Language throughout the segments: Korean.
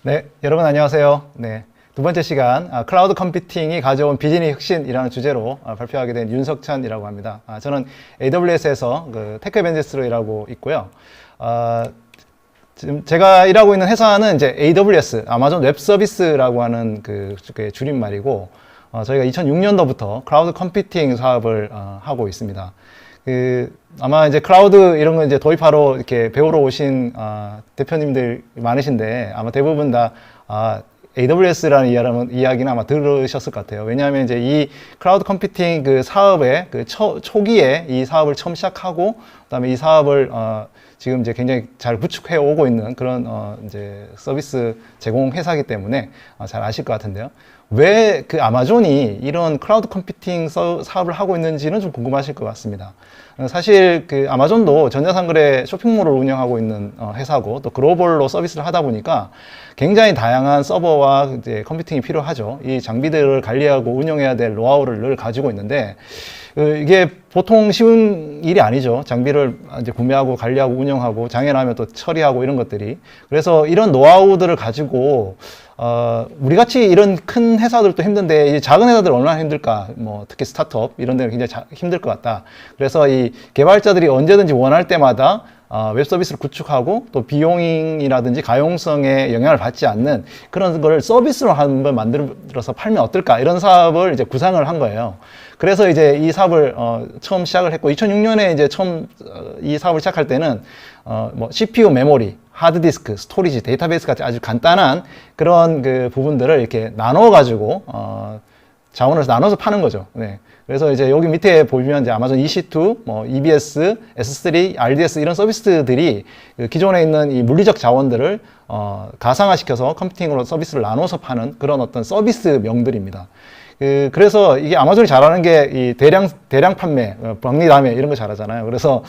네, 여러분 안녕하세요. 네, 두 번째 시간 클라우드 컴퓨팅이 가져온 비즈니스 혁신이라는 주제로 발표하게 된 윤석찬이라고 합니다. 저는 AWS에서 그 테크벤제스로 일하고 있고요. 지금 제가 일하고 있는 회사는 이제 AWS, 아마존 웹 서비스라고 하는 그 줄임말이고, 저희가 2006년도부터 클라우드 컴퓨팅 사업을 하고 있습니다. 아마 이제 클라우드 이런 거 이제 도입하러 이렇게 배우러 오신 대표님들 많으신데 아마 대부분 다 AWS라는 이야기는 아마 들으셨을 것 같아요. 왜냐하면 이제 이 클라우드 컴퓨팅 그 사업의 그 초기에 이 사업을 처음 시작하고 그다음에 이 사업을 지금 이제 굉장히 잘 구축해 오고 있는 그런 이제 서비스 제공 회사이기 때문에 잘 아실 것 같은데요. 왜 그 아마존이 이런 클라우드 컴퓨팅 사업을 하고 있는지는 좀 궁금하실 것 같습니다. 사실 그 아마존도 전자상거래 쇼핑몰을 운영하고 있는 회사고 또 글로벌로 서비스를 하다 보니까 굉장히 다양한 서버와 이제 컴퓨팅이 필요하죠. 이 장비들을 관리하고 운영해야 될 노하우를 늘 가지고 있는데 이게 보통 쉬운 일이 아니죠. 장비를 이제 구매하고 관리하고 운영하고 장애 나면 또 처리하고 이런 것들이. 그래서 이런 노하우들을 가지고 우리 같이 이런 큰 회사들도 힘든데 이 작은 회사들 얼마나 힘들까? 뭐 특히 스타트업 이런 데는 굉장히 힘들 것 같다. 그래서 이 개발자들이 언제든지 원할 때마다 웹 서비스를 구축하고 또 비용이라든지 가용성에 영향을 받지 않는 그런 걸 서비스로 한번 만들어서 팔면 어떨까? 이런 사업을 이제 구상을 한 거예요. 그래서 이제 이 사업을 처음 시작을 했고 2006년에 이제 처음 이 사업을 시작할 때는 뭐 CPU 메모리, 하드디스크, 스토리지, 데이터베이스 같이 아주 간단한 그런 그 부분들을 이렇게 나눠 가지고 자원을 나눠서 파는 거죠. 네. 그래서 이제 여기 밑에 보시면 이제 아마존 EC2, 뭐 EBS, S3, RDS 이런 서비스들이 그 기존에 있는 이 물리적 자원들을 가상화시켜서 컴퓨팅으로 서비스를 나눠서 파는 그런 어떤 서비스명들입니다. 그래서 이게 아마존이 잘하는 게 이 대량 판매, 박리담회 이런 거 잘하잖아요. 그래서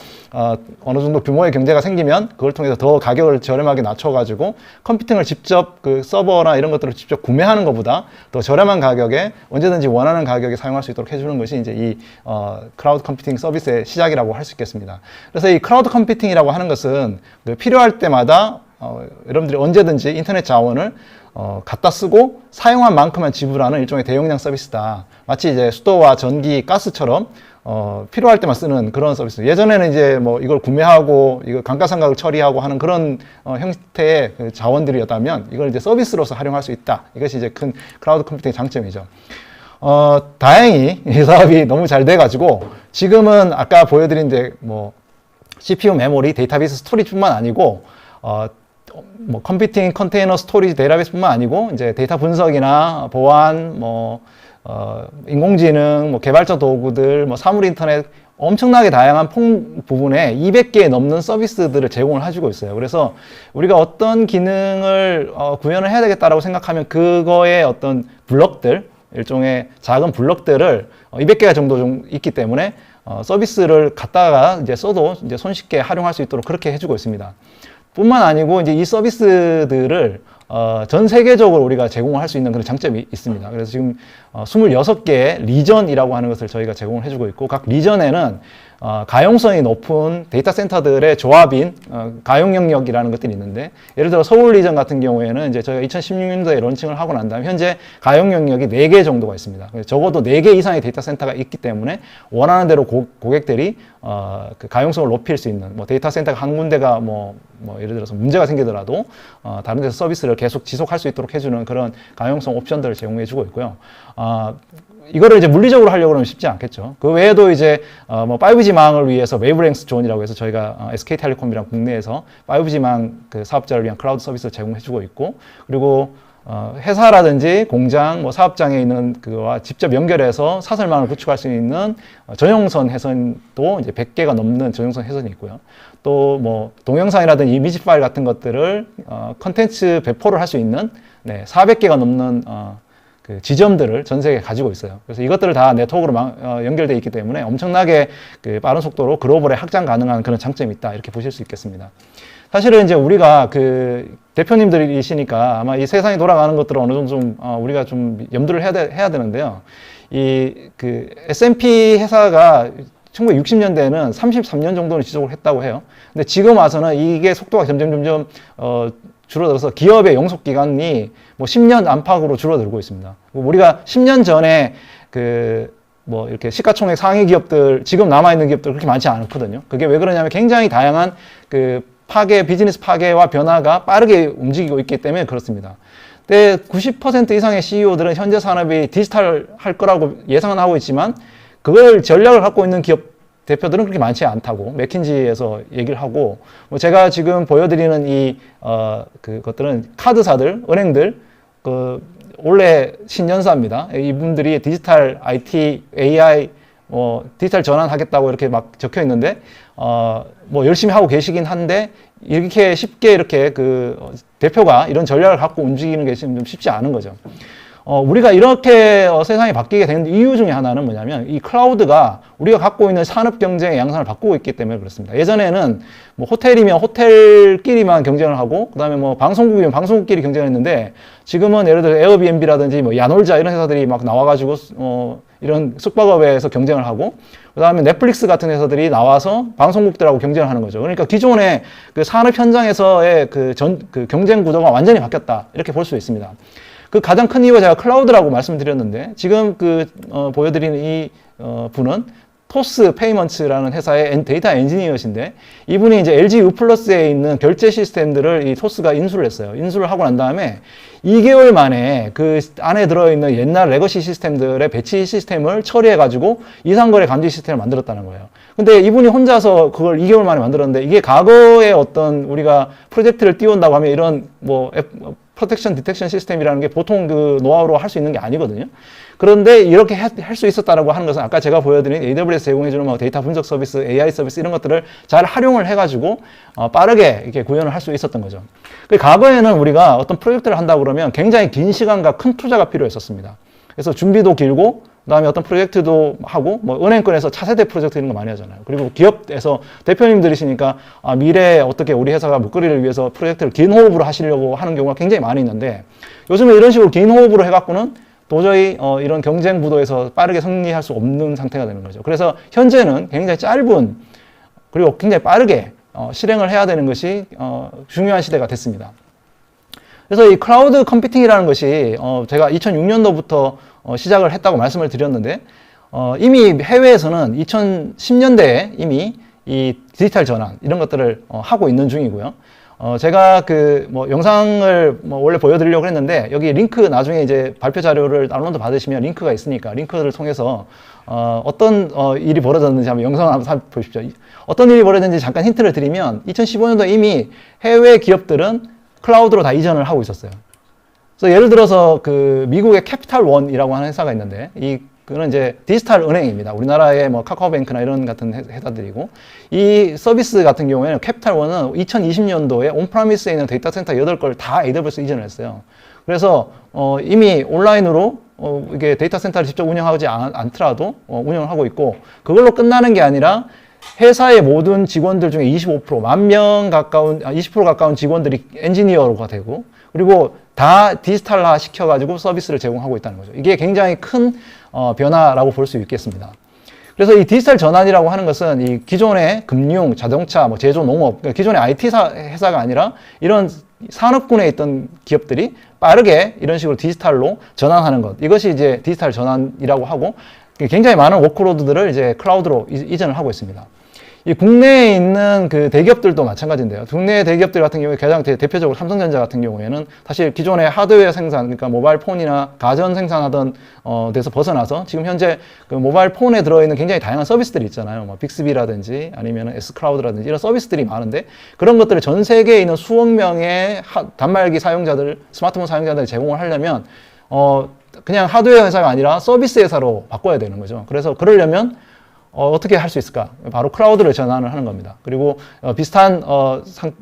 어느 정도 규모의 경제가 생기면 그걸 통해서 더 가격을 저렴하게 낮춰가지고 컴퓨팅을 직접 그 서버나 이런 것들을 직접 구매하는 것보다 더 저렴한 가격에 언제든지 원하는 가격에 사용할 수 있도록 해주는 것이 이제 이 클라우드 컴퓨팅 서비스의 시작이라고 할 수 있겠습니다. 그래서 이 클라우드 컴퓨팅이라고 하는 것은 그 필요할 때마다 여러분들이 언제든지 인터넷 자원을 갖다 쓰고 사용한 만큼만 지불하는 일종의 대용량 서비스다. 마치 이제 수도와 전기, 가스처럼 필요할 때만 쓰는 그런 서비스. 예전에는 이제 뭐 이걸 구매하고 이거 감가상각을 처리하고 하는 그런 형태의 그 자원들이었다면 이걸 이제 서비스로서 활용할 수 있다. 이것이 이제 큰 클라우드 컴퓨팅의 장점이죠. 다행히 이 사업이 너무 잘 돼가지고 지금은 아까 보여드린 이제 뭐 CPU 메모리, 데이터베이스 스토리지뿐만 아니고 뭐 컴퓨팅 컨테이너 스토리지 데이터베이스뿐만 아니고 이제 데이터 분석이나 보안 뭐 인공지능 뭐 개발자 도구들 뭐 사물 인터넷 엄청나게 다양한 부분에 200개 넘는 서비스들을 제공을 해주고 있어요. 그래서 우리가 어떤 기능을 구현을 해야 되겠다라고 생각하면 그거의 어떤 블럭들 일종의 작은 블럭들을 200개가 정도 좀 있기 때문에 서비스를 갖다가 이제 써도 이제 손쉽게 활용할 수 있도록 그렇게 해주고 있습니다. 뿐만 아니고 이제 이 서비스들을 전 세계적으로 우리가 제공을 할 수 있는 그런 장점이 있습니다. 그래서 지금 26개의 리전이라고 하는 것을 저희가 제공을 해주고 있고 각 리전에는 가용성이 높은 데이터 센터들의 조합인 가용 영역이라는 것들이 있는데 예를 들어 서울 리전 같은 경우에는 이제 저희가 2016년도에 론칭을 하고 난 다음에 현재 가용 영역이 4개 정도가 있습니다. 적어도 4개 이상의 데이터 센터가 있기 때문에 원하는 대로 고객들이 그 가용성을 높일 수 있는 뭐 데이터 센터가 한 군데가 뭐 예를 들어서 문제가 생기더라도 다른 데서 서비스를 계속 지속할 수 있도록 해주는 그런 가용성 옵션들을 제공해주고 있고요. 이거를 이제 물리적으로 하려고 하면 쉽지 않겠죠. 그 외에도 이제 뭐 5G망을 위해서 웨이브랭스 존이라고 해서 저희가 SK텔레콤이랑 국내에서 5G망 그 사업자를 위한 클라우드 서비스를 제공해주고 있고 그리고 회사라든지 공장, 뭐 사업장에 있는 그거와 직접 연결해서 사설망을 구축할 수 있는 전용선 회선도 이제 100개가 넘는 전용선 회선이 있고요. 또 뭐 동영상이라든지 이미지 파일 같은 것들을 컨텐츠 배포를 할 수 있는 400개가 넘는 그 지점들을 전 세계에 가지고 있어요. 그래서 이것들을 다 네트워크로 연결되어 있기 때문에 엄청나게 그 빠른 속도로 글로벌에 확장 가능한 그런 장점이 있다. 이렇게 보실 수 있겠습니다. 사실은 이제 우리가 그 대표님들이시니까 아마 이 세상이 돌아가는 것들을 어느 정도 좀 우리가 좀 염두를 해야 되는데요. 이 그 S&P 회사가 1960년대에는 33년 정도는 지속을 했다고 해요. 근데 지금 와서는 이게 속도가 점점 줄어들어서 기업의 영속 기간이 뭐 10년 안팎으로 줄어들고 있습니다. 우리가 10년 전에 뭐 이렇게 시가총액 상위 기업들, 지금 남아있는 기업들 그렇게 많지 않거든요. 그게 왜 그러냐면 굉장히 다양한 비즈니스 파괴와 변화가 빠르게 움직이고 있기 때문에 그렇습니다. 근데 90% 이상의 CEO들은 현재 산업이 디지털 할 거라고 예상은 하고 있지만 그걸 전략을 갖고 있는 기업 대표들은 그렇게 많지 않다고 맥킨지에서 얘기를 하고, 뭐 제가 지금 보여드리는 그것들은 카드사들, 은행들, 원래 신년사입니다. 이분들이 디지털 IT, AI, 디지털 전환하겠다고 이렇게 막 적혀 있는데, 뭐 열심히 하고 계시긴 한데, 이렇게 쉽게 이렇게 대표가 이런 전략을 갖고 움직이는 게 좀 쉽지 않은 거죠. 우리가 이렇게 세상이 바뀌게 된 이유 중에 하나는 뭐냐면 이 클라우드가 우리가 갖고 있는 산업 경쟁의 양상을 바꾸고 있기 때문에 그렇습니다. 예전에는 뭐 호텔이면 호텔끼리만 경쟁을 하고, 그다음에 뭐 방송국이면 방송국끼리 경쟁을 했는데, 지금은 예를 들어 에어비앤비라든지 뭐 야놀자 이런 회사들이 막 나와가지고 이런 숙박업에서 경쟁을 하고, 그다음에 넷플릭스 같은 회사들이 나와서 방송국들하고 경쟁을 하는 거죠. 그러니까 기존의 산업 현장에서의 경쟁 구도가 완전히 바뀌었다, 이렇게 볼 수 있습니다. 가장 큰 이유가 제가 클라우드라고 말씀드렸는데, 지금 보여드리는 이 분은 토스 페이먼츠라는 회사의 데이터 엔지니어신데, 이분이 이제 LG U+에 있는 결제 시스템들을 이 토스가 인수를 했어요. 인수를 하고 난 다음에 2개월 만에 그 안에 들어있는 옛날 레거시 시스템들의 배치 시스템을 처리해가지고 이상거래 감지 시스템을 만들었다는 거예요. 근데 이분이 혼자서 그걸 2개월 만에 만들었는데, 이게 과거에 어떤 우리가 프로젝트를 띄운다고 하면 이런 프로텍션 디텍션 시스템이라는 게 보통 노하우로 할 수 있는 게 아니거든요. 그런데 이렇게 할 수 있었다라고 하는 것은 아까 제가 보여드린 AWS 제공해주는 뭐 데이터 분석 서비스, AI 서비스 이런 것들을 잘 활용을 해가지고 빠르게 이렇게 구현을 할 수 있었던 거죠. 과거에는 우리가 어떤 프로젝트를 한다고 그러면 굉장히 긴 시간과 큰 투자가 필요했었습니다. 그래서 준비도 길고, 그다음에 어떤 프로젝트도 하고, 뭐 은행권에서 차세대 프로젝트 이런 거 많이 하잖아요. 그리고 기업에서 대표님들이시니까 미래에 어떻게 우리 회사가 먹거리를 위해서 프로젝트를 긴 호흡으로 하시려고 하는 경우가 굉장히 많이 있는데, 요즘에 이런 식으로 긴 호흡으로 해갖고는 도저히 이런 경쟁 구도에서 빠르게 승리할 수 없는 상태가 되는 거죠. 그래서 현재는 굉장히 짧은, 그리고 굉장히 빠르게 실행을 해야 되는 것이 중요한 시대가 됐습니다. 그래서 이 클라우드 컴퓨팅이라는 것이 제가 2006년도부터 시작을 했다고 말씀을 드렸는데, 이미 해외에서는 2010년대에 이미 이 디지털 전환 이런 것들을 하고 있는 중이고요. 제가 영상을 원래 보여드리려고 했는데, 여기 링크 나중에 이제 발표 자료를 다운로드 받으시면 링크가 있으니까 링크를 통해서 어떤 일이 벌어졌는지 한번 영상을 한번 살펴보십시오. 어떤 일이 벌어졌는지 잠깐 힌트를 드리면, 2015년도에 이미 해외 기업들은 클라우드로 다 이전을 하고 있었어요. 그래서 예를 들어서 미국의 캐피탈원이라고 하는 회사가 있는데, 그는 이제 디지털 은행입니다. 우리나라의 뭐 카카오뱅크나 이런 같은 회사들이고, 이 서비스 같은 경우에는 캐피탈원은 2020년도에 온프라미스에 있는 데이터 센터 8걸 다 AWS 이전을 했어요. 그래서 이미 온라인으로 이게 데이터 센터를 직접 운영하지 않더라도 운영을 하고 있고, 그걸로 끝나는 게 아니라 회사의 모든 직원들 중에 25%, 10,000명 가까운, 20% 가까운 직원들이 엔지니어가 되고, 그리고 다 디지털화 시켜가지고 서비스를 제공하고 있다는 거죠. 이게 굉장히 큰 변화라고 볼 수 있겠습니다. 그래서 이 디지털 전환이라고 하는 것은 이 기존의 금융, 자동차, 제조, 농업, 그러니까 기존의 IT 회사가 아니라 이런 산업군에 있던 기업들이 빠르게 이런 식으로 디지털로 전환하는 것. 이것이 이제 디지털 전환이라고 하고, 굉장히 많은 워크로드들을 이제 클라우드로 이전을 하고 있습니다. 이 국내에 있는 대기업들도 마찬가지인데요. 국내 대기업들 같은 경우에 가장 대표적으로 삼성전자 같은 경우에는 사실 기존의 하드웨어 생산, 그러니까 모바일 폰이나 가전 생산하던 데서 벗어나서 지금 현재 모바일 폰에 들어있는 굉장히 다양한 서비스들이 있잖아요. 뭐 빅스비라든지 아니면 S클라우드라든지 이런 서비스들이 많은데, 그런 것들을 전 세계에 있는 수억 명의 단말기 사용자들, 스마트폰 사용자들 제공을 하려면 그냥 하드웨어 회사가 아니라 서비스 회사로 바꿔야 되는 거죠. 그래서 그러려면 어떻게 할 수 있을까? 바로 클라우드를 전환을 하는 겁니다. 그리고 비슷한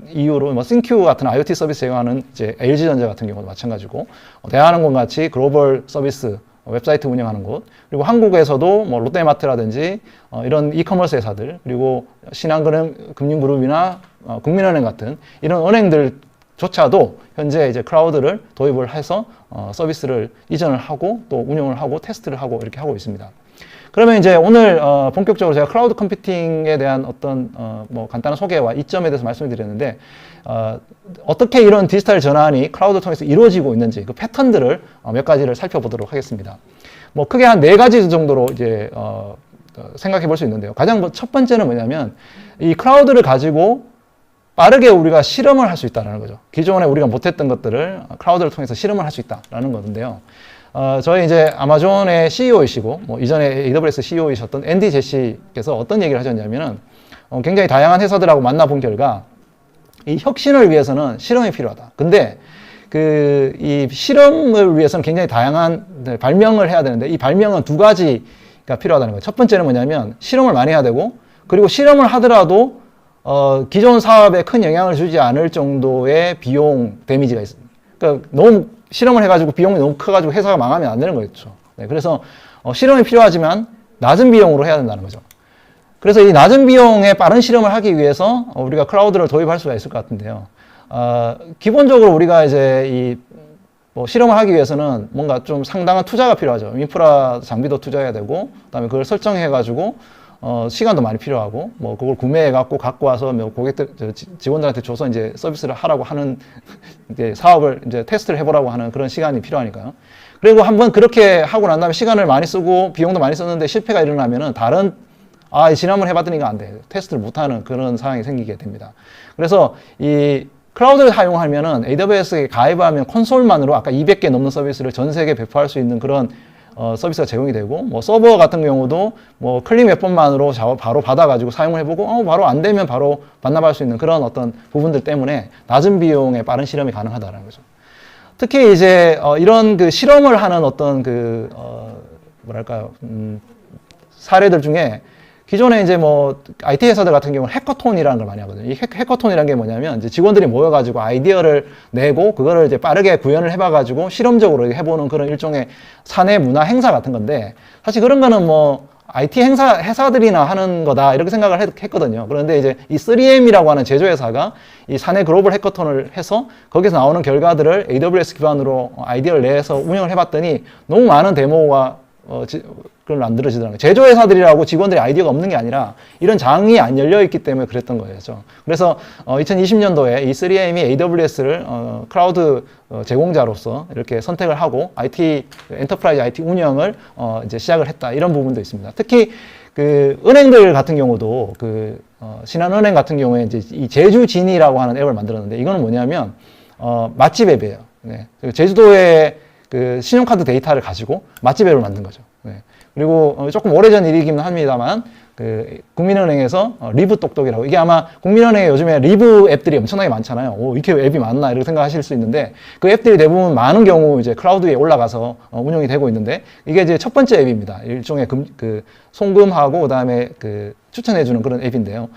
이유로 싱큐 같은 IoT 서비스 제공하는 이제 LG전자 같은 경우도 마찬가지고, 대한항공 같이 글로벌 서비스 웹사이트 운영하는 곳, 그리고 한국에서도 롯데마트라든지 이런 이커머스 회사들, 그리고 신한금융그룹이나 국민은행 같은 이런 은행들조차도 현재 이제 클라우드를 도입을 해서 서비스를 이전을 하고 또 운영을 하고 테스트를 하고 이렇게 하고 있습니다. 그러면 이제 오늘 본격적으로 제가 클라우드 컴퓨팅에 대한 어떤 뭐 간단한 소개와 이점에 대해서 말씀을 드렸는데 어떻게 이런 디지털 전환이 클라우드를 통해서 이루어지고 있는지 그 패턴들을 몇 가지를 살펴보도록 하겠습니다. 뭐 크게 한 4가지 정도로 이제 생각해 볼 수 있는데요. 가장 첫 번째는 뭐냐면 이 클라우드를 가지고 빠르게 우리가 실험을 할 수 있다는 거죠. 기존에 우리가 못했던 것들을 클라우드를 통해서 실험을 할 수 있다라는 건데요. 저희 이제 아마존의 CEO이시고, 뭐 이전에 AWS CEO이셨던 앤디 제시께서 어떤 얘기를 하셨냐면은, 굉장히 다양한 회사들하고 만나본 결과, 이 혁신을 위해서는 실험이 필요하다. 근데, 이 실험을 위해서는 굉장히 다양한 발명을 해야 되는데, 이 발명은 2가지가 필요하다는 거예요. 첫 번째는 뭐냐면, 실험을 많이 해야 되고, 그리고 실험을 하더라도, 기존 사업에 큰 영향을 주지 않을 정도의 비용 데미지가 있습니다. 그러니까 너무 실험을 해가지고 비용이 너무 커가지고 회사가 망하면 안 되는 거겠죠. 네, 그래서 실험이 필요하지만 낮은 비용으로 해야 된다는 거죠. 그래서 이 낮은 비용에 빠른 실험을 하기 위해서 우리가 클라우드를 도입할 수가 있을 것 같은데요. 기본적으로 우리가 이제 뭐 실험을 하기 위해서는 뭔가 좀 상당한 투자가 필요하죠. 인프라 장비도 투자해야 되고, 그다음에 그걸 설정해가지고 시간도 많이 필요하고, 뭐, 그걸 구매해갖고 갖고 와서, 뭐, 고객들, 직원들한테 줘서 이제 서비스를 하라고 하는, 이제 사업을 이제 테스트를 해보라고 하는 그런 시간이 필요하니까요. 그리고 한번 그렇게 하고 난 다음에 시간을 많이 쓰고 비용도 많이 썼는데 실패가 일어나면은 지난번 해봤더니 이거 안 돼. 테스트를 못하는 그런 상황이 생기게 됩니다. 그래서 이 클라우드를 사용하면은 AWS에 가입하면 콘솔만으로 아까 200개 넘는 서비스를 전 세계에 배포할 수 있는 그런 서비스가 제공이 되고, 뭐 서버 같은 경우도 뭐 클릭 몇 번만으로 바로 받아가지고 사용을 해보고, 바로 안 되면 바로 반납할 수 있는 그런 어떤 부분들 때문에 낮은 비용에 빠른 실험이 가능하다는 거죠. 특히 이제 이런 그 실험을 하는 어떤 뭐랄까요, 사례들 중에 기존에 이제 뭐 IT 회사들 같은 경우는 해커톤이라는 걸 많이 하거든요. 이 해커톤이라는 게 뭐냐면 이제 직원들이 모여가지고 아이디어를 내고 그거를 이제 빠르게 구현을 해봐가지고 실험적으로 해보는 그런 일종의 사내 문화 행사 같은 건데, 사실 그런 거는 뭐 IT 회사들이나 하는 거다 이렇게 생각을 했거든요. 그런데 이제 이 3M이라고 하는 제조회사가 이 사내 글로벌 해커톤을 해서 거기서 나오는 결과들을 AWS 기반으로 아이디어를 내서 운영을 해봤더니 너무 많은 데모가 그걸 만들어지더라고요. 제조회사들이라고 직원들이 아이디어가 없는 게 아니라 이런 장이 안 열려있기 때문에 그랬던 거예요. 그래서 2020년도에 이 3M이 AWS를 클라우드 제공자로서 이렇게 선택을 하고 엔터프라이즈 IT 운영을 이제 시작을 했다. 이런 부분도 있습니다. 특히 그 은행들 같은 경우도 신한은행 같은 경우에 이제 이 제주진이라고 하는 앱을 만들었는데, 이거는 뭐냐면 맛집 앱이에요. 네. 제주도의 그 신용카드 데이터를 가지고 맛집 앱을 만든 거죠. 네. 그리고 조금 오래전 일이긴 합니다만 국민은행에서 리브 똑똑이라고, 이게 아마 국민은행에 요즘에 리브 앱들이 엄청나게 많잖아요. 이렇게 앱이 많나 이렇게 생각하실 수 있는데, 그 앱들이 대부분 많은 경우 이제 클라우드에 올라가서 운영이 되고 있는데, 이게 이제 첫 번째 앱입니다. 일종의 송금하고 그다음에 추천해주는 그런 앱인데요.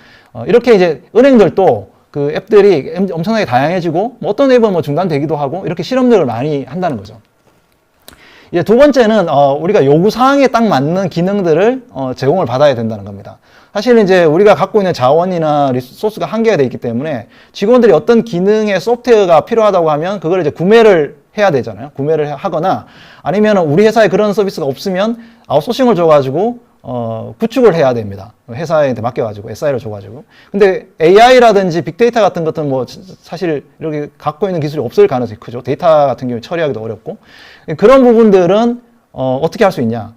이렇게 이제 은행들도 그 앱들이 엄청나게 다양해지고, 뭐 어떤 앱은 뭐 중단되기도 하고 이렇게 실험들을 많이 한다는 거죠. 이제 2번째는 우리가 요구사항에 딱 맞는 기능들을 제공을 받아야 된다는 겁니다. 사실 이제 우리가 갖고 있는 자원이나 리소스가 한계가 되어 있기 때문에 직원들이 어떤 기능의 소프트웨어가 필요하다고 하면 그걸 이제 구매를 해야 되잖아요. 구매를 하거나 아니면 우리 회사에 그런 서비스가 없으면 아웃소싱을 줘가지고 구축을 해야 됩니다. 회사한테 맡겨가지고, SI를 줘가지고. 근데 AI라든지 빅데이터 같은 것들은 뭐 사실 이렇게 갖고 있는 기술이 없을 가능성이 크죠. 데이터 같은 경우에 처리하기도 어렵고. 그런 부분들은 어떻게 할 수 있냐.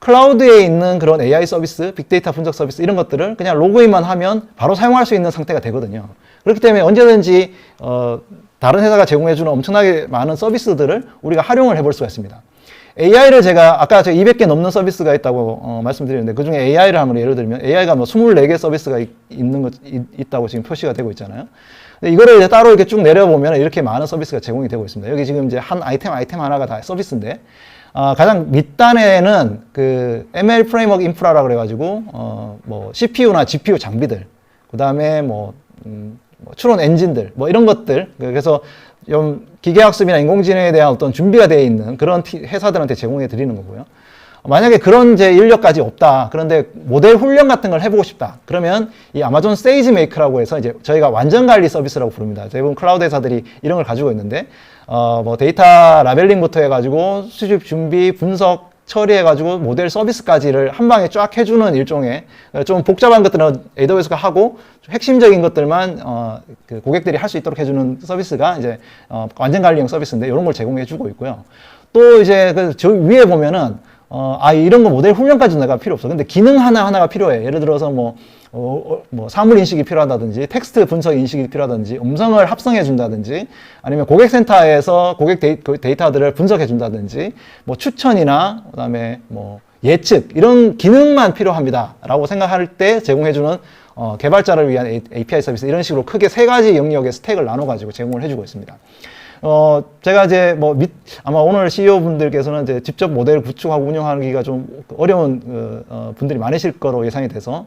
클라우드에 있는 그런 AI 서비스, 빅데이터 분석 서비스 이런 것들을 그냥 로그인만 하면 바로 사용할 수 있는 상태가 되거든요. 그렇기 때문에 언제든지 다른 회사가 제공해주는 엄청나게 많은 서비스들을 우리가 활용을 해볼 수가 있습니다. AI를 제가 200개 넘는 서비스가 있다고 말씀드렸는데, 그 중에 AI를 한번 예를 들면 AI가 뭐 24개 서비스가 있다고 지금 표시가 되고 있잖아요. 근데 이거를 이제 따로 이렇게 쭉 내려보면 이렇게 많은 서비스가 제공이 되고 있습니다. 여기 지금 이제 한 아이템 하나가 다 서비스인데, 가장 밑단에는 그 ML 프레임워크 인프라라 그래가지고 뭐 CPU나 GPU 장비들, 그 다음에 뭐 추론 엔진들, 뭐 이런 것들, 그래서 좀 기계학습이나 인공지능에 대한 어떤 준비가 되어 있는 그런 회사들한테 제공해 드리는 거고요. 만약에 그런 이제 인력까지 없다. 그런데 모델 훈련 같은 걸 해보고 싶다. 그러면 이 아마존 세이지 메이크라고 해서 이제 저희가 완전 관리 서비스라고 부릅니다. 대부분 클라우드 회사들이 이런 걸 가지고 있는데, 뭐 데이터 라벨링부터 해가지고 수집 준비, 분석, 처리해가지고 모델 서비스까지를 한 방에 쫙 해주는 일종의 좀 복잡한 것들은 AWS가 하고 핵심적인 것들만 그 고객들이 할 수 있도록 해주는 서비스가 이제 완전 관리형 서비스인데 이런 걸 제공해주고 있고요. 또 이제 저 위에 보면은 이런 거 모델 훈련까지는 내가 필요 없어. 근데 기능 하나하나가 필요해. 예를 들어서 뭐 사물 인식이 필요하다든지, 텍스트 분석 인식이 필요하다든지, 음성을 합성해 준다든지, 아니면 고객센터에서 고객 데이터들을 분석해 준다든지, 뭐 추천이나, 그 다음에 뭐 예측, 이런 기능만 필요합니다. 라고 생각할 때 제공해주는 개발자를 위한 API 서비스, 이런 식으로 크게 세 가지 영역의 스택을 나눠가지고 제공을 해주고 있습니다. 제가 이제 아마 오늘 CEO 분들께서는 이제 직접 모델 구축하고 운영하기가 좀 어려운 분들이 많으실 거로 예상이 돼서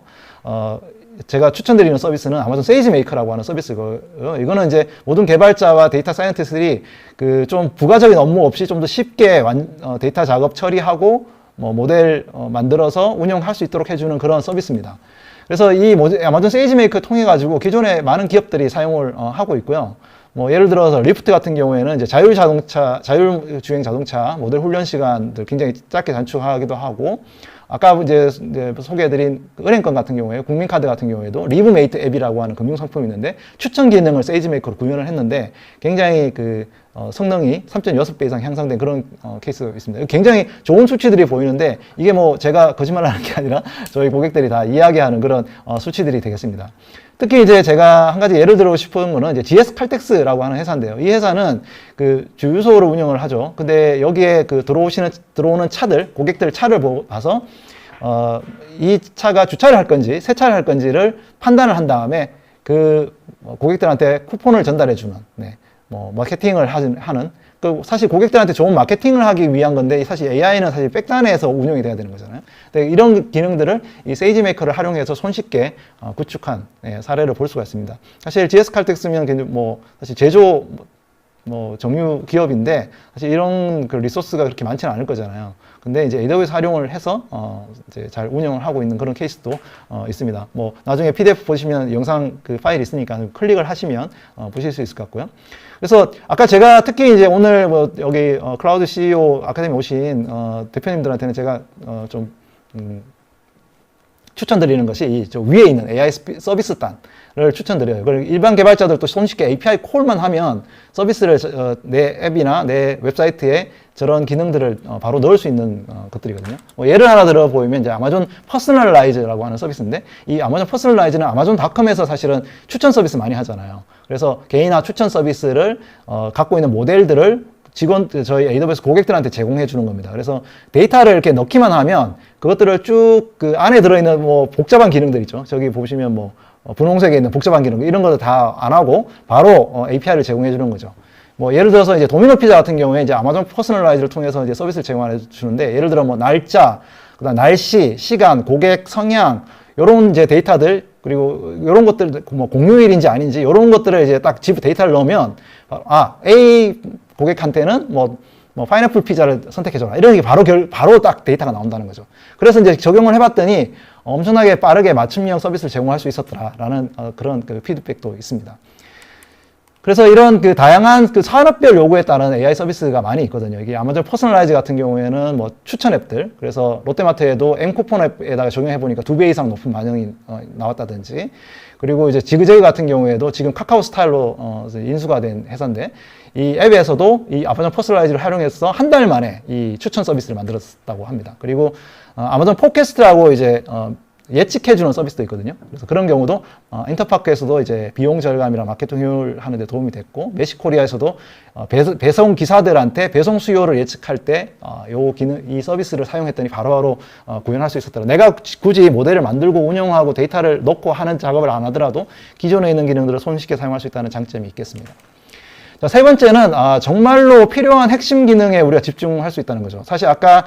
제가 추천드리는 서비스는 아마존 세이지메이커라고 하는 서비스고요. 이거는 이제 모든 개발자와 데이터 사이언티스트들이 그 좀 부가적인 업무 없이 좀 더 쉽게 데이터 작업 처리하고 모델 만들어서 운영할 수 있도록 해주는 그런 서비스입니다. 그래서 이 아마존 세이지메이커 통해 가지고 기존에 많은 기업들이 사용을 하고 있고요. 예를 들어서 리프트 같은 경우에는 이제 자율주행 자동차 모델 훈련 시간들 굉장히 짧게 단축하기도 하고, 아까 이제 소개해드린 은행권 같은 경우에, 국민카드 같은 경우에도 리브메이트 앱이라고 하는 금융상품이 있는데 추천 기능을 세이지메이커로 구현을 했는데 굉장히 성능이 3.6배 이상 향상된 그런 케이스가 있습니다. 굉장히 좋은 수치들이 보이는데 이게 제가 거짓말 하는 게 아니라 저희 고객들이 다 이야기하는 그런 수치들이 되겠습니다. 특히 이제 제가 한 가지 예를 들고 싶은 거는 이제 GS 칼텍스라고 하는 회사인데요. 이 회사는 주유소를 운영을 하죠. 근데 여기에 들어오는 차들, 고객들 차를 봐서 이 차가 주차를 할 건지 세차를 할 건지를 판단을 한 다음에 고객들한테 쿠폰을 전달해 주는, 마케팅을 하는, 사실 고객들한테 좋은 마케팅을 하기 위한 건데, 사실 AI는 사실 백단에서 운영이 돼야 되는 거잖아요. 근데 이런 기능들을 이 세이지메이커를 활용해서 손쉽게 구축한 사례를 볼 수가 있습니다. 사실 GS 칼텍스면 사실 제조 정유 기업인데 사실 이런 리소스가 그렇게 많지는 않을 거잖아요. 근데 이제 AWS 활용을 해서 이제 잘 운영을 하고 있는 그런 케이스도 있습니다. 나중에 PDF 보시면 영상 파일이 있으니까 클릭을 하시면 보실 수 있을 것 같고요. 그래서 아까 제가 특히 이제 오늘 여기 클라우드 CEO 아카데미 오신 대표님들한테는 제가 좀 추천드리는 것이 저 위에 있는 AI 서비스단을 추천드려요. 그리고 일반 개발자들도 손쉽게 API 콜만 하면 서비스를 내 앱이나 내 웹사이트에 저런 기능들을 바로 넣을 수 있는 것들이거든요. 예를 하나 들어 보이면 이제 아마존 퍼스널라이즈라고 하는 서비스인데, 이 아마존 퍼스널라이즈는 아마존닷컴에서 사실은 추천 서비스 많이 하잖아요. 그래서 개인화 추천 서비스를 갖고 있는 모델들을 저희 AWS 고객들한테 제공해 주는 겁니다. 그래서 데이터를 이렇게 넣기만 하면 그것들을 쭉 안에 들어있는 복잡한 기능들 있죠. 저기 보시면 분홍색에 있는 복잡한 기능, 이런 것들 다 안 하고 바로 API를 제공해 주는 거죠. 예를 들어서 이제 도미노 피자 같은 경우에 이제 아마존 퍼스널라이즈를 통해서 이제 서비스를 제공해 주는데, 예를 들어 날짜, 그다음 날씨, 시간, 고객 성향, 요런 이제 데이터들, 그리고 요런 것들, 공휴일인지 아닌지, 요런 것들을 이제 딱 데이터를 넣으면, A 고객한테는 파인애플 피자를 선택해줘라, 이런 게 바로 딱 데이터가 나온다는 거죠. 그래서 이제 적용을 해봤더니 엄청나게 빠르게 맞춤형 서비스를 제공할 수 있었더라라는 그런 피드백도 있습니다. 그래서 이런 다양한 산업별 요구에 따른 AI 서비스가 많이 있거든요. 이게 아마존 퍼스널라이즈 같은 경우에는 추천 앱들, 그래서 롯데마트에도 M쿠폰 앱에다가 적용해 보니까 2배 이상 높은 반응이 나왔다든지, 그리고 이제 지그재그 같은 경우에도 지금 카카오 스타일로 인수가 된 회사인데, 이 앱에서도 이 아마존 퍼스널라이즈를 활용해서 한 달 만에 이 추천 서비스를 만들었다고 합니다. 그리고 아마존 포캐스트라고 이제 예측해주는 서비스도 있거든요. 그래서 그런 경우도 인터파크에서도 이제 비용 절감이랑 마케팅 효율 하는데 도움이 됐고, 메시코리아에서도 배송 기사들한테 배송 수요를 예측할 때 이 서비스를 사용했더니 바로바로 구현할 수 있었더라. 내가 굳이 모델을 만들고 운영하고 데이터를 넣고 하는 작업을 안 하더라도 기존에 있는 기능들을 손쉽게 사용할 수 있다는 장점이 있겠습니다. 자, 세 번째는 정말로 필요한 핵심 기능에 우리가 집중할 수 있다는 거죠. 사실 아까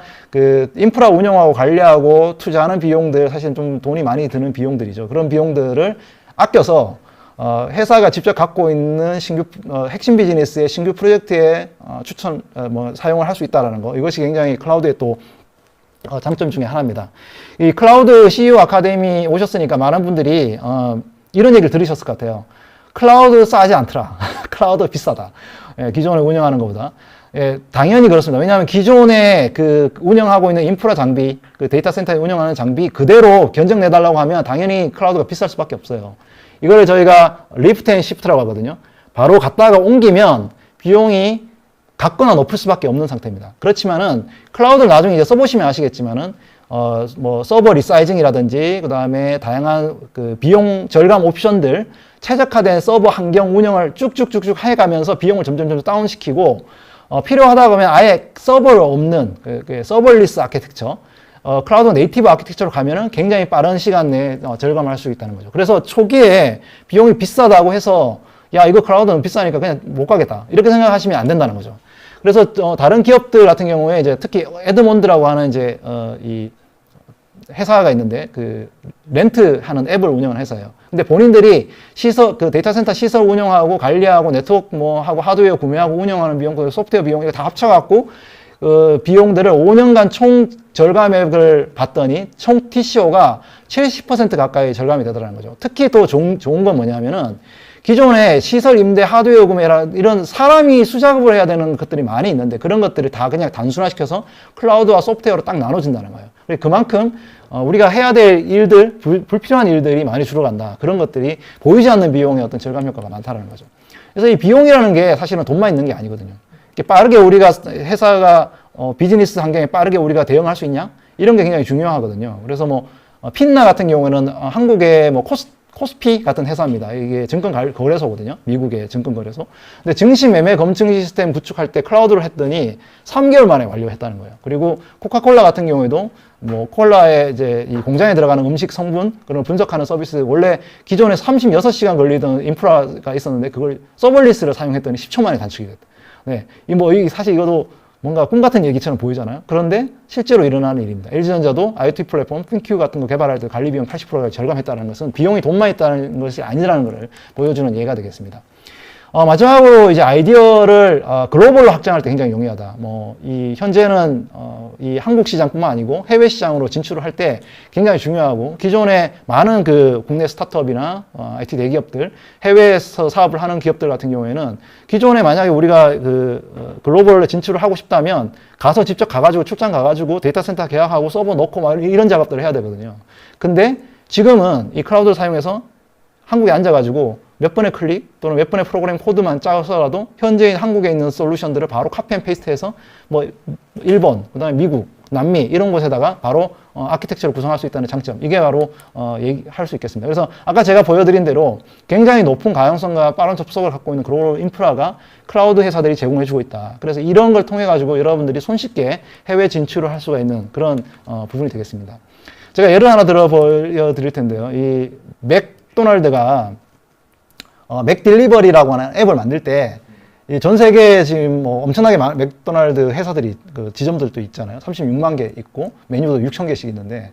인프라 운영하고 관리하고 투자하는 비용들, 사실 좀 돈이 많이 드는 비용들이죠. 그런 비용들을 아껴서 회사가 직접 갖고 있는 핵심 비즈니스의 신규 프로젝트에 사용을 할 수 있다는 거, 이것이 굉장히 클라우드의 또 장점 중에 하나입니다. 이 클라우드 CEO 아카데미 오셨으니까 많은 분들이 이런 얘기를 들으셨을 것 같아요. 클라우드 싸지 않더라. 클라우드 비싸다. 예, 기존에 운영하는 것보다. 예, 당연히 그렇습니다. 왜냐하면 기존에 그 운영하고 있는 인프라 장비, 그 데이터 센터에 운영하는 장비 그대로 견적내달라고 하면 당연히 클라우드가 비쌀 수밖에 없어요. 이걸 저희가 리프트 앤 시프트라고 하거든요. 바로 갖다가 옮기면 비용이 같거나 높을 수밖에 없는 상태입니다. 그렇지만은 클라우드를 나중에 이제 써보시면 아시겠지만은 뭐 서버 리사이징이라든지 그 다음에 다양한 그 비용 절감 옵션들 최적화된 서버 환경 운영을 쭉쭉쭉쭉 해가면서 비용을 점점 다운시키고 필요하다 그러면 아예 서버를 없는 그 서버리스 아키텍처 클라우드 네이티브 아키텍처로 가면은 굉장히 빠른 시간 내에 절감할 수 있다는 거죠. 그래서 초기에 비용이 비싸다고 해서 야 이거 클라우드는 비싸니까 그냥 못 가겠다 이렇게 생각하시면 안 된다는 거죠. 그래서 다른 기업들 같은 경우에 이제 특히 에드몬드라고 하는 이제 이 회사가 있는데 그 렌트하는 앱을 운영하는 회사예요. 근데 본인들이 시설 그 데이터 센터 시설 운영하고 관리하고 네트워크 뭐 하고 하드웨어 구매하고 운영하는 비용, 그 소프트웨어 비용 이거 다 합쳐갖고 비용들을 5년간 총 절감액을 봤더니 총 TCO가 70% 가까이 절감이 되더라는 거죠. 특히 또 좋은 건 뭐냐면은 기존에 시설 임대 하드웨어 구매라 이런 사람이 수작업을 해야 되는 것들이 많이 있는데 그런 것들을 다 그냥 단순화시켜서 클라우드와 소프트웨어로 딱 나눠진다는 거예요. 그만큼 우리가 해야 될 일들, 불필요한 일들이 많이 줄어간다. 그런 것들이 보이지 않는 비용의 어떤 절감 효과가 많다는 거죠. 그래서 이 비용이라는 게 사실은 돈만 있는 게 아니거든요. 빠르게 우리가 회사가 비즈니스 환경에 빠르게 우리가 대응할 수 있냐? 이런 게 굉장히 중요하거든요. 그래서 뭐 핀나 같은 경우에는 한국의 뭐 코스피 같은 회사입니다. 이게 증권거래소거든요. 미국의 증권거래소. 근데 증시 매매 검증 시스템 구축할 때 클라우드를 했더니 3개월 만에 완료했다는 거예요. 그리고 코카콜라 같은 경우에도 뭐 콜라의 이제 이 공장에 들어가는 음식 성분 그런 분석하는 서비스 원래 기존에 36시간 걸리던 인프라가 있었는데 그걸 서버리스를 사용했더니 10초 만에 단축이 됐다. 네. 이 사실 이것도 뭔가 꿈 같은 얘기처럼 보이잖아요. 그런데 실제로 일어나는 일입니다. LG전자도 IoT 플랫폼, 핀큐 같은 거 개발할 때 관리 비용 80%가 절감했다는 것은 비용이 돈만 있다는 것이 아니라는 것을 보여주는 예가 되겠습니다. 마지막으로 이제 아이디어를 글로벌로 확장할 때 굉장히 용이하다. 현재는 이 한국 시장뿐만 아니고 해외 시장으로 진출을 할 때 굉장히 중요하고 기존에 많은 그 국내 스타트업이나 IT 대기업들 해외에서 사업을 하는 기업들 같은 경우에는 기존에 만약에 우리가 글로벌로 진출을 하고 싶다면 가서 직접 가가지고 출장 가가지고 데이터 센터 계약하고 서버 넣고 막 이런 작업들을 해야 되거든요. 근데 지금은 이 클라우드를 사용해서 한국에 앉아가지고 몇 번의 클릭 또는 몇 번의 프로그램 코드만 짜서라도 현재인 한국에 있는 솔루션들을 바로 카피 앤 페이스트해서 뭐 일본, 그다음에 미국, 남미 이런 곳에다가 바로 아키텍처를 구성할 수 있다는 장점 이게 바로 얘기할 수 있겠습니다. 그래서 아까 제가 보여드린 대로 굉장히 높은 가용성과 빠른 접속을 갖고 있는 글로벌 인프라가 클라우드 회사들이 제공해주고 있다. 그래서 이런 걸 통해 가지고 여러분들이 손쉽게 해외 진출을 할 수가 있는 그런 부분이 되겠습니다. 제가 예를 하나 들어 보여드릴 텐데요. 이 맥도날드가 맥딜리버리라고 하는 앱을 만들 때 전 세계에 지금 뭐 엄청나게 맥도날드 회사들이 그 지점들도 있잖아요. 36만 개 있고 메뉴도 6천 개씩 있는데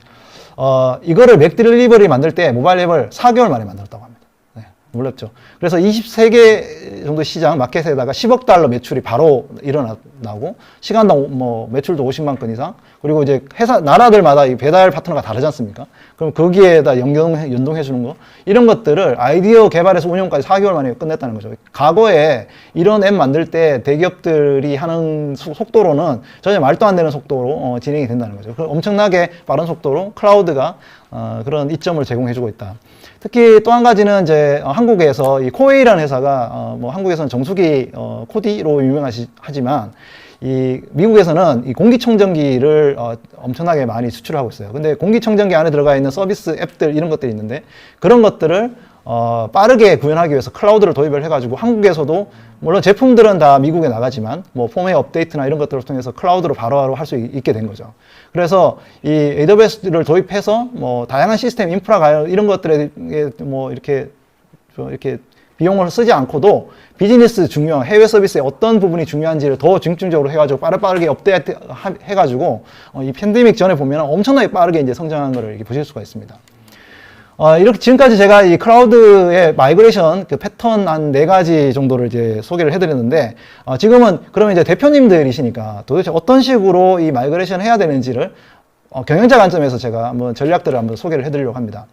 이거를 맥딜리버리 만들 때 모바일 앱을 4개월 만에 만들었다고 합니다. 네, 놀랍죠. 그래서 23개 정도 시장 마켓에다가 10억 달러 매출이 바로 일어나고 시간당 뭐 매출도 50만 건 이상 그리고 이제 회사 나라들마다 이 배달 파트너가 다르지 않습니까? 그럼 거기에다 연동해 주는 거 이런 것들을 아이디어 개발에서 운영까지 4개월 만에 끝냈다는 거죠. 과거에 이런 앱 만들 때 대기업들이 하는 속도로는 전혀 말도 안 되는 속도로 진행이 된다는 거죠. 엄청나게 빠른 속도로 클라우드가 그런 이점을 제공해 주고 있다. 특히 또 한 가지는 이제 한국에서 이 코웨이라는 회사가 뭐 한국에서는 정수기 코디로 유명하지만 이 미국에서는 이 공기청정기를 엄청나게 많이 수출하고 있어요. 근데 공기청정기 안에 들어가 있는 서비스 앱들 이런 것들이 있는데 그런 것들을 빠르게 구현하기 위해서 클라우드를 도입을 해가지고 한국에서도 물론 제품들은 다 미국에 나가지만 뭐 폼웨어 업데이트나 이런 것들을 통해서 클라우드로 바로바로 할 수 있게 된 거죠. 그래서 이 AWS를 도입해서 뭐 다양한 시스템 인프라 이런 것들에 뭐 이렇게 비용을 쓰지 않고도 비즈니스 중요한 해외 서비스의 어떤 부분이 중요한지를 더 중점적으로 해가지고 빠르게 업데이트 해가지고 이 팬데믹 전에 보면 엄청나게 빠르게 이제 성장한 것을 이렇게 보실 수가 있습니다. 이렇게 지금까지 제가 이 클라우드의 마이그레이션 그 패턴 한 4가지 정도를 이제 소개를 해드렸는데 지금은 그러면 이제 대표님들이시니까 도대체 어떤 식으로 이 마이그레이션 해야 되는지를 경영자 관점에서 제가 한번 전략들을 한번 소개를 해드리려고 합니다.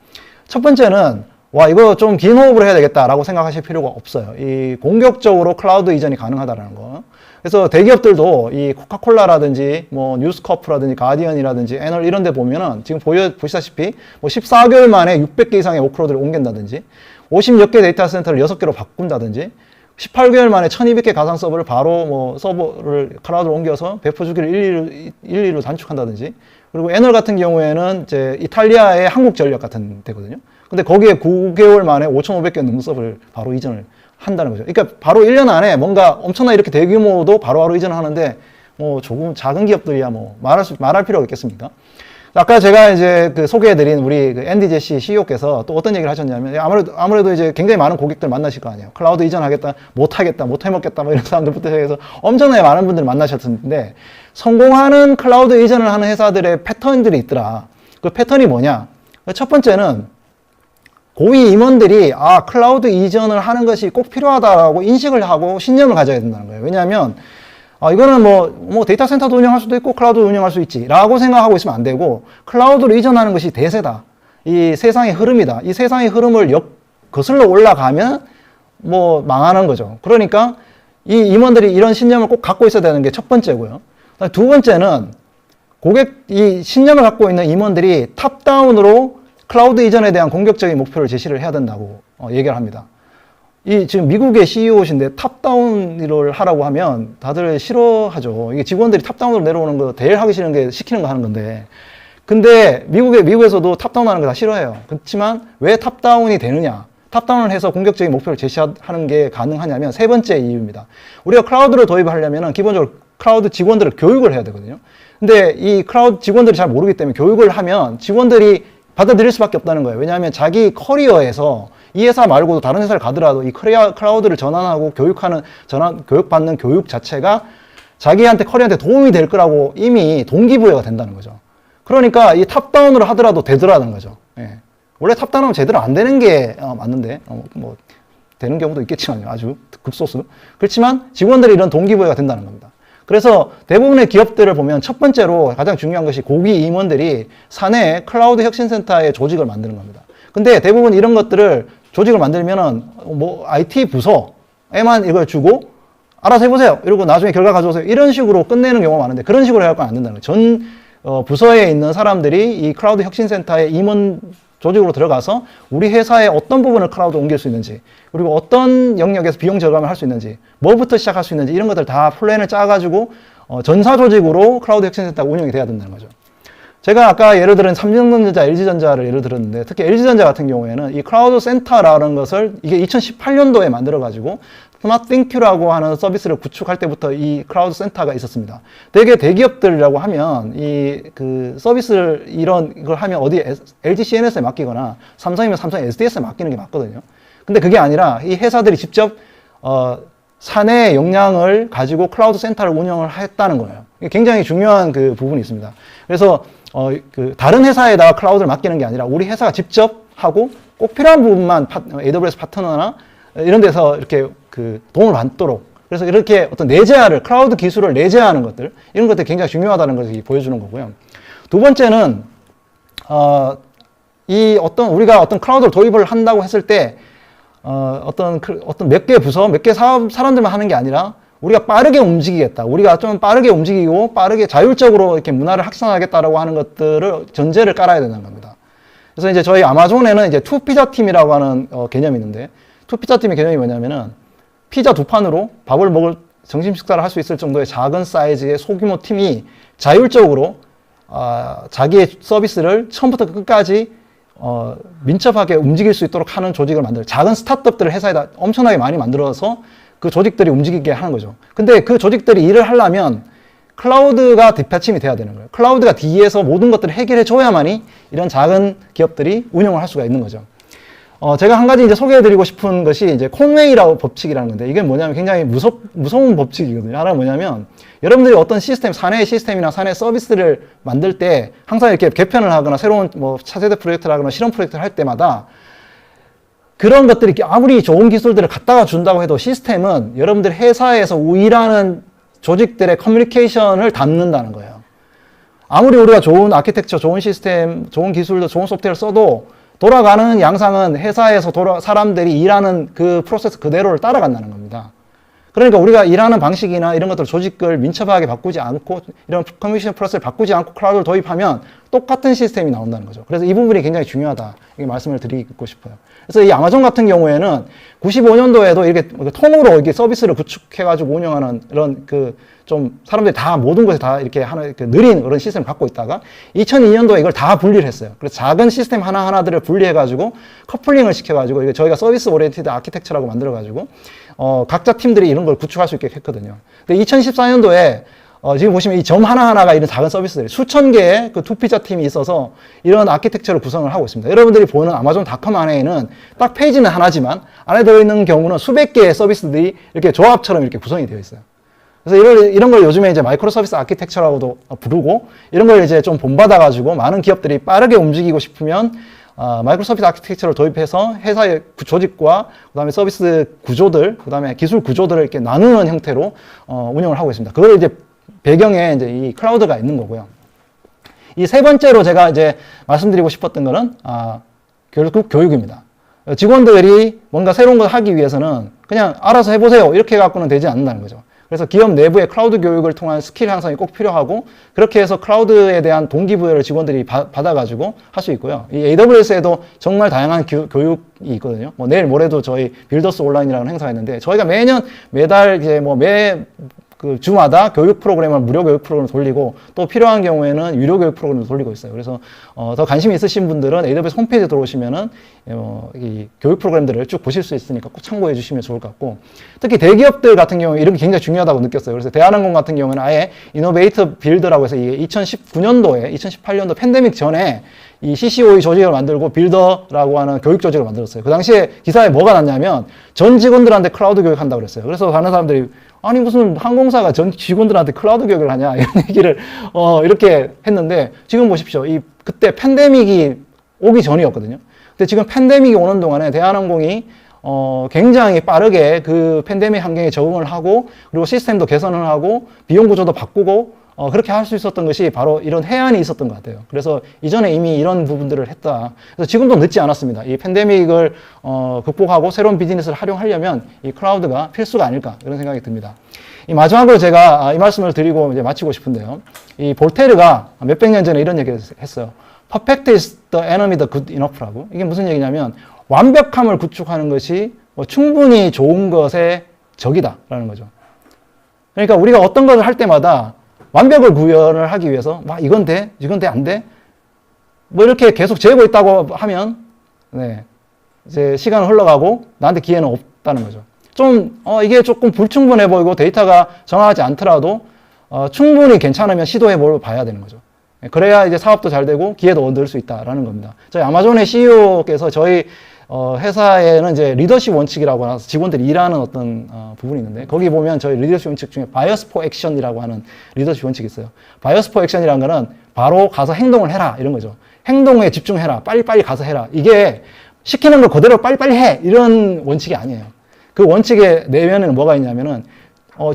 첫 번째는 와, 이거 좀 긴 호흡을 해야 되겠다라고 생각하실 필요가 없어요. 이 공격적으로 클라우드 이전이 가능하다라는 거. 그래서 대기업들도 이 코카콜라라든지 뭐 뉴스커프라든지 가디언이라든지 애널 이런 데 보면은 지금 보시다시피 뭐 14개월 만에 600개 이상의 워크로드를 옮긴다든지 50몇 개 데이터 센터를 6개로 바꾼다든지 18개월 만에 1200개 가상 서버를 바로 뭐 서버를 클라우드로 옮겨서 배포 주기를 일일로 단축한다든지 그리고 애널 같은 경우에는 이제 이탈리아의 한국전력 같은 데거든요. 근데 거기에 9개월 만에 5,500개 넘는 서버를 바로 이전을 한다는 거죠. 그러니까 바로 1년 안에 뭔가 엄청나 이렇게 대규모도 바로바로 이전을 하는데 뭐 조금 작은 기업들이야 뭐 말할 필요가 있겠습니까? 아까 제가 이제 그 소개해드린 우리 그 앤디 제시 CEO께서 또 어떤 얘기를 하셨냐면 아무래도 이제 굉장히 많은 고객들 만나실 거 아니에요. 클라우드 이전하겠다, 못하겠다, 못해먹겠다 뭐 이런 사람들부터 시작해서 엄청나게 많은 분들 만나셨는데 성공하는 클라우드 이전을 하는 회사들의 패턴들이 있더라. 그 패턴이 뭐냐? 첫 번째는 고위 임원들이 클라우드 이전을 하는 것이 꼭 필요하다라고 인식을 하고 신념을 가져야 된다는 거예요. 왜냐하면 이거는 뭐 데이터 센터도 운영할 수도 있고 클라우드도 운영할 수 있지 라고 생각하고 있으면 안 되고 클라우드로 이전하는 것이 대세다. 이 세상의 흐름이다. 이 세상의 흐름을 거슬러 올라가면 뭐 망하는 거죠. 그러니까 이 임원들이 이런 신념을 꼭 갖고 있어야 되는 게 첫 번째고요. 두 번째는 이 신념을 갖고 있는 임원들이 탑다운으로 클라우드 이전에 대한 공격적인 목표를 제시를 해야 된다고 얘기를 합니다. 지금 미국의 CEO신데 탑다운을 하라고 하면 다들 싫어하죠. 이게 직원들이 탑다운으로 내려오는 거 제일 하기 싫은 게 시키는 거 하는 건데. 근데 미국에서도 탑다운 하는 거 다 싫어해요. 그렇지만 왜 탑다운이 되느냐? 탑다운을 해서 공격적인 목표를 제시하는 게 가능하냐면 세 번째 이유입니다. 우리가 클라우드를 도입하려면 기본적으로 클라우드 직원들을 교육을 해야 되거든요. 근데 이 클라우드 직원들이 잘 모르기 때문에 교육을 하면 직원들이 받아들일 수밖에 없다는 거예요. 왜냐하면 자기 커리어에서 이 회사 말고도 다른 회사를 가더라도 이 클라우드를 전환하고 교육받는 교육 자체가 자기한테 커리어한테 도움이 될 거라고 이미 동기부여가 된다는 거죠. 그러니까 이 탑다운으로 하더라도 되더라는 거죠. 예. 원래 탑다운하면 제대로 안 되는 게 맞는데 뭐 되는 경우도 있겠지만요. 아주 극소수. 그렇지만 직원들이 이런 동기부여가 된다는 겁니다. 그래서 대부분의 기업들을 보면 첫 번째로 가장 중요한 것이 고위 임원들이 사내에 클라우드 혁신센터의 조직을 만드는 겁니다. 근데 대부분 이런 것들을 조직을 만들면은 뭐 IT 부서에만 이걸 주고 알아서 해보세요. 이러고 나중에 결과 가져오세요. 이런 식으로 끝내는 경우가 많은데 그런 식으로 해야 안 된다는 거예요. 전 부서에 있는 사람들이 이 클라우드 혁신센터의 임원 조직으로 들어가서 우리 회사의 어떤 부분을 클라우드 옮길 수 있는지 그리고 어떤 영역에서 비용 절감을 할 수 있는지 뭐부터 시작할 수 있는지 이런 것들 다 플랜을 짜가지고 전사 조직으로 클라우드 혁신센터가 운영이 돼야 된다는 거죠. 제가 아까 예를 들은 삼성전자, LG전자를 예를 들었는데 특히 LG전자 같은 경우에는 이 클라우드 센터라는 것을 이게 2018년도에 만들어가지고 스마트 띵큐라고 하는 서비스를 구축할 때부터 이 클라우드 센터가 있었습니다. 되게 대기업들이라고 하면 그 서비스를 이런 걸 하면 어디 LG CNS에 맡기거나 삼성이면 삼성 SDS에 맡기는 게 맞거든요. 근데 그게 아니라 이 회사들이 직접 사내의 역량을 가지고 클라우드 센터를 운영을 했다는 거예요. 이게 굉장히 중요한 그 부분이 있습니다. 그래서 다른 회사에다가 클라우드를 맡기는 게 아니라 우리 회사가 직접 하고 꼭 필요한 부분만 AWS 파트너나 이런 데서 이렇게 그 도움을 받도록 그래서 이렇게 어떤 내재화를 클라우드 기술을 내재화하는 것들 이런 것들이 굉장히 중요하다는 것을 보여주는 거고요. 두 번째는 우리가 어떤 클라우드를 도입을 한다고 했을 때 어떤 몇 개 부서, 몇 개 사람들만 하는 게 아니라 우리가 빠르게 움직이겠다. 우리가 좀 빠르게 움직이고 빠르게 자율적으로 이렇게 문화를 확산하겠다라고 하는 것들을 전제를 깔아야 된다는 겁니다. 그래서 이제 저희 아마존에는 이제 투피자 팀이라고 하는 개념이 있는데 투피자 팀의 개념이 뭐냐면은 피자 두 판으로 밥을 점심 식사를 할 수 있을 정도의 작은 사이즈의 소규모 팀이 자율적으로 자기의 서비스를 처음부터 끝까지 민첩하게 움직일 수 있도록 하는 조직을 작은 스타트업들을 회사에다 엄청나게 많이 만들어서 그 조직들이 움직이게 하는 거죠. 근데 그 조직들이 일을 하려면 클라우드가 뒷받침이 돼야 되는 거예요. 클라우드가 뒤에서 모든 것들을 해결해 줘야만이 이런 작은 기업들이 운영을 할 수가 있는 거죠. 제가 한 가지 이제 소개해드리고 싶은 것이 이제 콘웨이라고 법칙이라는 건데 이게 뭐냐면 굉장히 무서운 법칙이거든요. 하나는 뭐냐면 여러분들이 어떤 시스템, 사내 시스템이나 사내 서비스를 만들 때 항상 이렇게 개편을 하거나 새로운 뭐 차세대 프로젝트를 하거나 실험 프로젝트를 할 때마다 그런 것들이 아무리 좋은 기술들을 갖다가 준다고 해도 시스템은 여러분들 회사에서 일하는 조직들의 커뮤니케이션을 담는다는 거예요. 아무리 우리가 좋은 아키텍처, 좋은 시스템, 좋은 기술도 좋은 소프트웨어를 써도 돌아가는 양상은 회사에서 사람들이 일하는 그 프로세스 그대로를 따라간다는 겁니다. 그러니까 우리가 일하는 방식이나 이런 것들 조직을 민첩하게 바꾸지 않고 이런 커뮤니케이션 프로세스를 바꾸지 않고 클라우드를 도입하면 똑같은 시스템이 나온다는 거죠. 그래서 이 부분이 굉장히 중요하다. 이렇게 말씀을 드리고 싶어요. 그래서 이 아마존 같은 경우에는 95년도에도 이렇게 통으로 이렇게 서비스를 구축해가지고 운영하는 이런 좀 사람들이 다 모든 것에 다 이렇게 하는 느린 그런 시스템을 갖고 있다가 2002년도에 이걸 다 분리를 했어요. 그래서 작은 시스템 하나하나들을 분리해가지고 커플링을 시켜가지고 이게 저희가 서비스 오리엔티드 아키텍처라고 만들어가지고 각자 팀들이 이런 걸 구축할 수 있게 했거든요. 근데 2014년도에 지금 보시면 이 점 하나하나가 이런 작은 서비스들이 수천 개의 그 투피자 팀이 있어서 이런 아키텍처를 구성을 하고 있습니다. 여러분들이 보는 아마존닷컴 안에는 딱 페이지는 하나지만 안에 들어있는 경우는 수백 개의 서비스들이 이렇게 조합처럼 이렇게 구성이 되어 있어요. 그래서 이런 걸 요즘에 이제 마이크로 서비스 아키텍처라고도 부르고 이런 걸 이제 좀 본받아가지고 많은 기업들이 빠르게 움직이고 싶으면 마이크로 서비스 아키텍처를 도입해서 회사의 조직과 그다음에 서비스 구조들, 그다음에 기술 구조들을 이렇게 나누는 형태로 운영을 하고 있습니다. 그걸 이제 배경에 이제 이 클라우드가 있는 거고요. 이 세 번째로 제가 이제 말씀드리고 싶었던 거는 결국 교육입니다. 직원들이 뭔가 새로운 걸 하기 위해서는 그냥 알아서 해보세요 이렇게 갖고는 되지 않는다는 거죠. 그래서 기업 내부의 클라우드 교육을 통한 스킬 향상이 꼭 필요하고 그렇게 해서 클라우드에 대한 동기부여를 직원들이 받아가지고 할 수 있고요. 이 AWS에도 정말 다양한 교육이 있거든요. 뭐 내일 모레도 저희 빌더스 온라인이라는 행사가 있는데 저희가 매달 이제 그 주마다 교육 프로그램을 무료 교육 프로그램을 돌리고 또 필요한 경우에는 유료 교육 프로그램을 돌리고 있어요. 그래서 더 관심이 있으신 분들은 AWS 홈페이지에 들어오시면은 이 교육 프로그램들을 쭉 보실 수 있으니까 꼭 참고해 주시면 좋을 것 같고 특히 대기업들 같은 경우에 이런 게 굉장히 중요하다고 느꼈어요. 그래서 대한항공 같은 경우는 아예 이노베이터 빌드라고 해서 이게 2019년도에 2018년도 팬데믹 전에 이 CCOE 조직을 만들고 빌더라고 하는 교육 조직을 만들었어요. 그 당시에 기사에 뭐가 났냐면 전 직원들한테 클라우드 교육한다고 그랬어요. 그래서 다른 사람들이 아니 무슨 항공사가 전 직원들한테 클라우드 교육을 하냐 이런 얘기를 이렇게 했는데 지금 보십시오. 그때 팬데믹이 오기 전이었거든요. 근데 지금 팬데믹이 오는 동안에 대한항공이 굉장히 빠르게 그 팬데믹 환경에 적응을 하고 그리고 시스템도 개선을 하고 비용 구조도 바꾸고 그렇게 할 수 있었던 것이 바로 이런 해안이 있었던 것 같아요. 그래서 이전에 이미 이런 부분들을 했다. 그래서 지금도 늦지 않았습니다. 이 팬데믹을 극복하고 새로운 비즈니스를 활용하려면 이 클라우드가 필수가 아닐까 이런 생각이 듭니다. 이 마지막으로 제가 이 말씀을 드리고 이제 마치고 싶은데요. 이 볼테르가 몇백 년 전에 이런 얘기를 했어요. Perfect is the enemy of the good enough라고. 이게 무슨 얘기냐면 완벽함을 구축하는 것이 충분히 좋은 것의 적이다라는 거죠. 그러니까 우리가 어떤 것을 할 때마다 완벽을 구현을 하기 위해서 이건 돼? 이건 돼? 안 돼? 뭐 이렇게 계속 재고 있다고 하면 이제 시간은 흘러가고 나한테 기회는 없다는 거죠. 이게 조금 불충분해 보이고 데이터가 정확하지 않더라도 충분히 괜찮으면 시도해 봐야 되는 거죠. 그래야 이제 사업도 잘 되고 기회도 얻을 수 있다라는 겁니다. 저희 아마존의 CEO께서 저희 회사에는 이제 리더십 원칙이라고 해서 직원들이 일하는 어떤 부분이 있는데 거기 보면 저희 리더십 원칙 중에 Bias for Action이라고 하는 리더십 원칙이 있어요. Bias for Action이라는 거는 바로 가서 행동을 해라 이런 거죠. 행동에 집중해라. 빨리빨리 가서 해라. 이게 시키는 거 그대로 빨리빨리 해 이런 원칙이 아니에요. 그 원칙의 내면에는 뭐가 있냐면은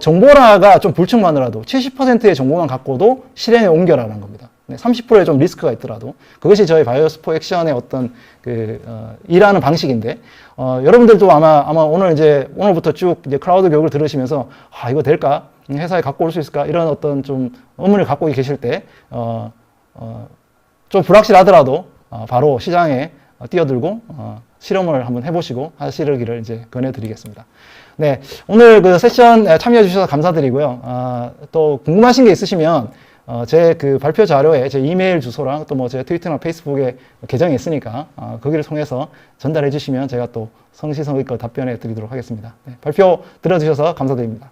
정보라가 좀 불충만하더라도 70%의 정보만 갖고도 실행에 옮겨라는 겁니다. 30%의 좀 리스크가 있더라도 그것이 저희 바이오스 포 액션의 어떤 일하는 방식인데 여러분들도 아마 오늘부터 쭉 이제 클라우드 교육을 들으시면서 이거 될까? 회사에 갖고 올 수 있을까? 이런 어떤 좀 의문을 갖고 계실 때 좀 불확실하더라도 바로 시장에 뛰어들고 실험을 한번 해보시고 하시기를 이제 권해드리겠습니다. 네, 오늘 그 세션 참여해 주셔서 감사드리고요. 또 궁금하신 게 있으시면 제 그 발표 자료에 제 이메일 주소랑 또 뭐 제 트위터나 페이스북에 계정이 있으니까 거기를 통해서 전달해 주시면 제가 또 성시성의껏 답변해 드리도록 하겠습니다. 네, 발표 들어주셔서 감사드립니다.